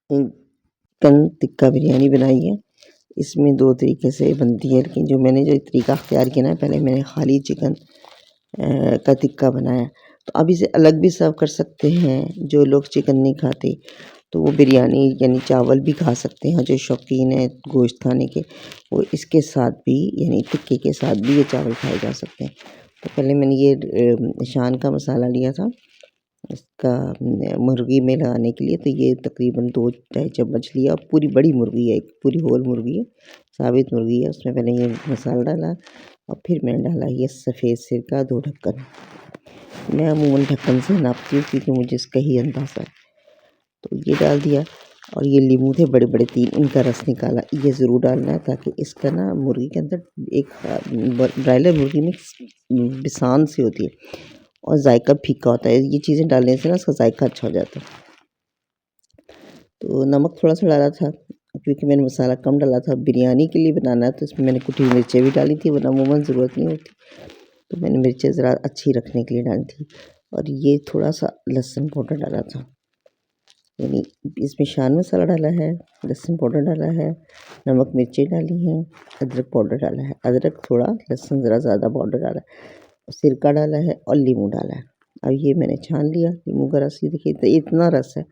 Chicken tikka biryani बनाई है। इसमें 2 तरीके से बनती है, लेकिन जो तरीका अख्तियार किया ना, पहले मैंने खाली चिकन का टिक्का बनाया। तो अब इसे अलग भी सर्व कर सकते हैं, जो लोग चिकन नहीं खाते तो वो बिरयानी यानी चावल भी खा सकते हैं। जो शौकीन है गोश्त खाने के, वो इसके साथ भी यानी टिक्के के साथ भी ये चावल खाए जा सकते हैं। तो पहले मैंने ये शान का मसाला लिया था इसका मुर्गी में लगाने के लिए। तो ये तकरीबन 2-2.5 चम्मच लिया। पूरी बड़ी मुर्गी है, एक पूरी होल मुर्गी है, साबित मुर्गी है। उसमें पहले ये मसाला डाला और फिर मैंने डाला ये सफ़ेद सिरका 2 ढक्कन। मैं अमूमन ढक्कन से नापती हूँ क्योंकि मुझे इसका ही अंदाज़ा है। तो ये डाल दिया और ये लीमू थे बड़े-बड़े 3, इनका रस निकाला। ये ज़रूर डालना है ताकि इसका ना मुर्गी के अंदर एक ब्रायलर मुर्गी में बिसान सी होती है और जायका फीका होता है। ये चीज़ें डालने से ना इसका जायका अच्छा हो जाता है। तो नमक थोड़ा-सा डाला था क्योंकि मैंने मसाला कम डाला था। बिरयानी के लिए बनाना है तो इसमें मैंने कुटी हुई मिर्चें भी डाली थी, वरना अमूमन ज़रूरत नहीं होती। तो मैंने मिर्चें ज़रा अच्छी रखने के लिए डाली थी। और ये थोड़ा-सा लहसुन पाउडर डाला था, यानी इसमें शान मसाला डाला है, लहसुन पाउडर डाला है, नमक मिर्चें डाली हैं, अदरक पाउडर डाला है। अदरक थोड़ा, लहसुन ज़रा ज़्यादा पाउडर डाला है, सिरका डाला है और नींबू डाला है। अब ये मैंने छान लिया नींबू का रस। ये देखिए तो इतना रस है।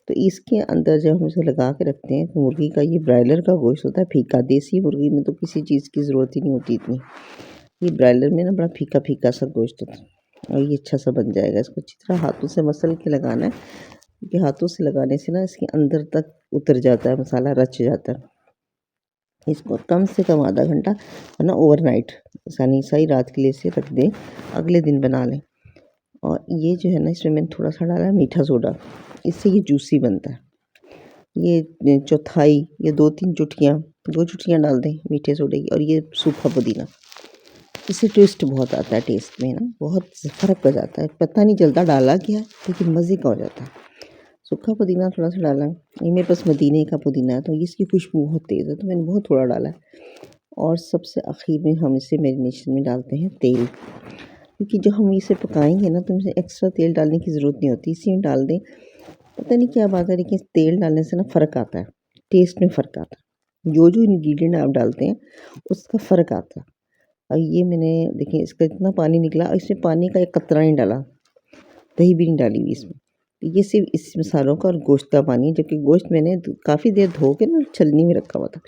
तो इसके अंदर जब हम इसे लगा के रखते हैं तो मुर्गी का ये ब्रायलर का गोश्त होता है फीका। देसी मुर्गी में तो किसी चीज़ की ज़रूरत ही नहीं होती इतनी। ये ब्रायलर में ना बड़ा फीका-फीका सा गोश्त होता है और ये अच्छा सा बन जाएगा। इसको अच्छी तरह हाथों से मसल के लगाना है क्योंकि हाथों से लगाने से ना इसके अंदर तक उतर जाता है मसाला, रच जाता है। इसको कम से कम आधा घंटा वरना ओवरनाइट यानी सही रात के लिए इसे रख दें, अगले दिन बना लें। और ये जो है ना इसमें मैंने थोड़ा-सा डाला है मीठा सोडा, इससे ये जूसी बनता है। ये चौथाई या 2-3 चुटकियाँ 2 चुटकियाँ डाल दें मीठे सोडे की। और ये सूखा पुदीना, इससे ट्विस्ट बहुत आता है टेस्ट में ना, बहुत फ़र्क हो जाता है। पता नहीं चलता डाला क्या है, लेकिन मज़े का हो जाता है। सूखा पुदीना थोड़ा-सा डाला। ये मेरे पास मदीने का पुदीना है तो इसकी खुशबू बहुत तेज़ है तो मैंने बहुत थोड़ा डाला है। और सबसे आखिर में हम इसे मैरिनेशन में डालते हैं तेल, क्योंकि जब हम इसे पकाएँगे ना तो इसे एक्स्ट्रा तेल डालने की ज़रूरत नहीं होती, इसी में डाल दें। पता नहीं क्या बात है लेकिन तेल डालने से ना फ़र्क आता है, टेस्ट में फ़र्क आता है। जो इंग्रीडिएंट आप डालते हैं उसका फ़र्क आता है। और ये मैंने देखिए इसका इतना पानी निकला और इसमें पानी का एक कतरा नहीं डाला, दही भी नहीं डाली हुई इसमें। ये सिर्फ़ इस मसालों का और गोश्त का पानी है, जबकि गोश्त मैंने काफ़ी देर धो के ना छलनी में रखा हुआ था।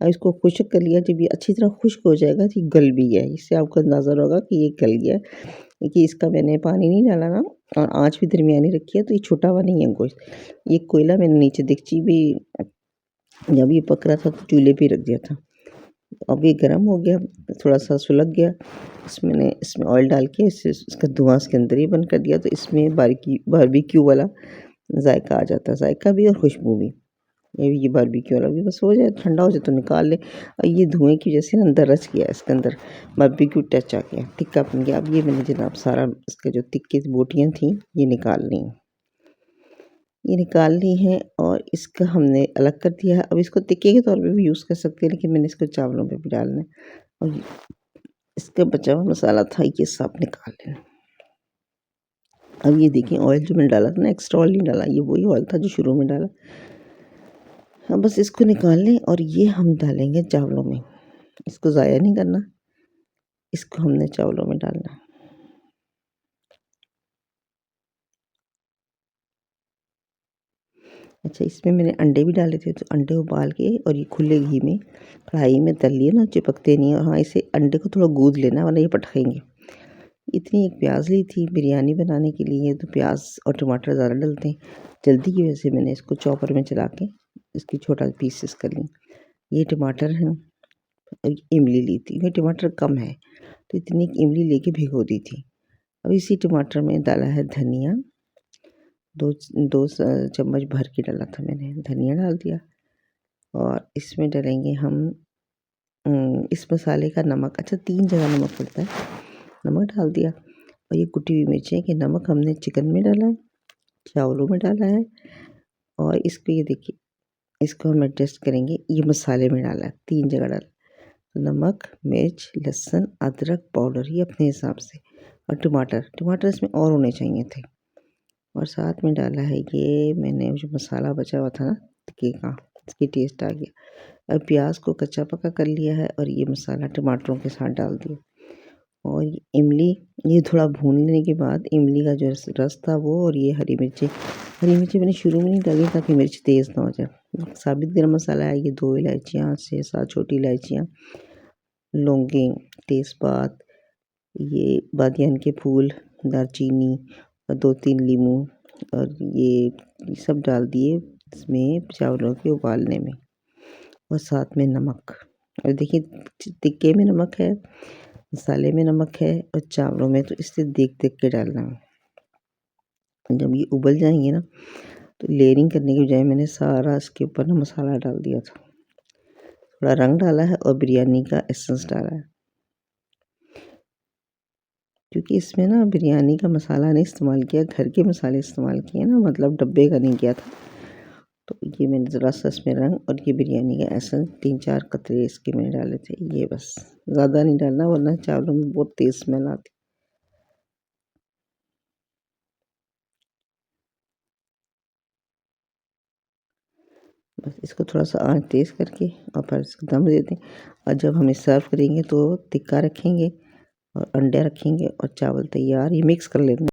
अब इसको खुश्क कर लिया। जब ये अच्छी तरह खुश्क हो जाएगा तो ये गल भी गया है। इससे आपको अंदाज़ा होगा कि ये गल गया है। देखिए इसका मैंने पानी नहीं डाला ना और आँच भी दरमियानी रखी है तो ये छूटा हुआ नहीं है गोश्त। ये कोयला मैंने नीचे देगची भी जब ये पक रहा था तो चूल्हे पे रख दिया था। अब ये गर्म हो गया, थोड़ा-सा सुलग गया। इसमें ऑयल डाल के इसका धुआँ इसके अंदर ही बंद कर दिया तो इसमें बारबेक्यू वाला जायका आ जाता है, जायका भी और खुशबू भी। ये बारबेक्यू वाला भी बस हो जाए, ठंडा हो जाए तो निकाल लें। और ये धुएँ की वजह से ना अंदर रच गया, इसके अंदर बारबेक्यू टच आ गया, टिक्का बन गया। अब ये मैंने जनाब सारा इसका जो टिक्के की बोटियाँ थीं ये निकाल ली। ये निकाल ली हैं और इसका हमने अलग कर दिया है। अब इसको टिक्के के तौर पे भी यूज़ कर सकते हैं, लेकिन मैंने इसको चावलों पे भी डालना है। और ये इसका बचा हुआ मसाला था ये सब निकाल लेना। अब ये देखिए ऑयल जो मैंने डाला था ना, एक्स्ट्रा ऑयल नहीं डाला, ये वही ऑयल था जो शुरू में डाला। हाँ, बस इसको निकाल लें और ये हम डालेंगे चावलों में। इसको ज़ाया नहीं करना, इसको हमने चावलों में डालना है। अच्छा, इसमें मैंने अंडे भी डाले थे तो अंडे उबाल के और ये खुले घी में कढ़ाई में तल लिए ना, चिपकते नहीं। और हाँ, इसे अंडे को थोड़ा गूँद लेना वरना ये पटकेंगे। इतनी एक प्याज ली थी बिरयानी बनाने के लिए तो प्याज और टमाटर ज़्यादा डलते हैं। जल्दी की वजह से मैंने इसको चॉपर में चला के इसकी छोटा पीसेस कर ली। ये टमाटर हैं और इमली ली थी, ये टमाटर कम है तो इतनी इमली लेके भिगो दी थी। अब इसी टमाटर में डाला है धनिया, 2 चम्मच भर के डाला था मैंने, धनिया डाल दिया। और इसमें डालेंगे हम इस मसाले का नमक। अच्छा, 3 जगह नमक पड़ता है, नमक डाल दिया। और ये कुटी हुई मिर्चें कि नमक हमने चिकन में डाला है, चावलों में डाला है। और इसको ये देखिए, इसको हम एडजस्ट करेंगे, ये मसाले में डाला है, 3 जगह डाला। तो नमक, मिर्च, लहसुन, अदरक पाउडर ये अपने हिसाब से। और टमाटर इसमें और होने चाहिए थे। और साथ में डाला है ये मैंने जो मसाला बचा हुआ था ना टिक्के का, इसकी टेस्ट आ गया। अब प्याज को कच्चा पका कर लिया है और ये मसाला टमाटरों के साथ डाल दिया। और इमली ये थोड़ा भूनने के बाद इमली का जो रस था वो, और ये हरी मिर्ची मैंने शुरू में नहीं डाली ताकि मिर्च तेज़ ना हो जाए। साबित गरम मसाला है ये, 2 इलायचियाँ, 6-7 छोटी इलायचियाँ, लौंगे, तेज़पात, ये बादियान के फूल, दालचीनी और 2-3 लीमू, और ये सब डाल दिए इसमें चावलों के उबालने में, और साथ में नमक। और देखिए टिक्के में नमक है, मसाले में नमक है, और चावलों में तो इसे देख के डालना है। जब ये उबल जाएंगे ना तो लेयरिंग करने के बजाय मैंने सारा इसके ऊपर ना मसाला डाल दिया था, थोड़ा रंग डाला है और बिरयानी का एसेंस डाला है, क्योंकि इसमें ना बिरयानी का मसाला नहीं इस्तेमाल किया, घर के मसाले इस्तेमाल किए ना, मतलब डब्बे का नहीं किया था। तो ये मैंने ज़रा सा इसमें रंग और ये बिरयानी का एसेंस 3-4 कतरे इसके मैंने डाले थे, ये बस, ज़्यादा नहीं डालना वरना चावलों में बहुत तेज़ स्मेल आती। बस इसको थोड़ा सा आंच तेज़ करके और फिर इसको दम दे दें, और जब हम इसे सर्व करेंगे तो टिक्का रखेंगे और अंडे रखेंगे और चावल तैयार, ये मिक्स कर लेना।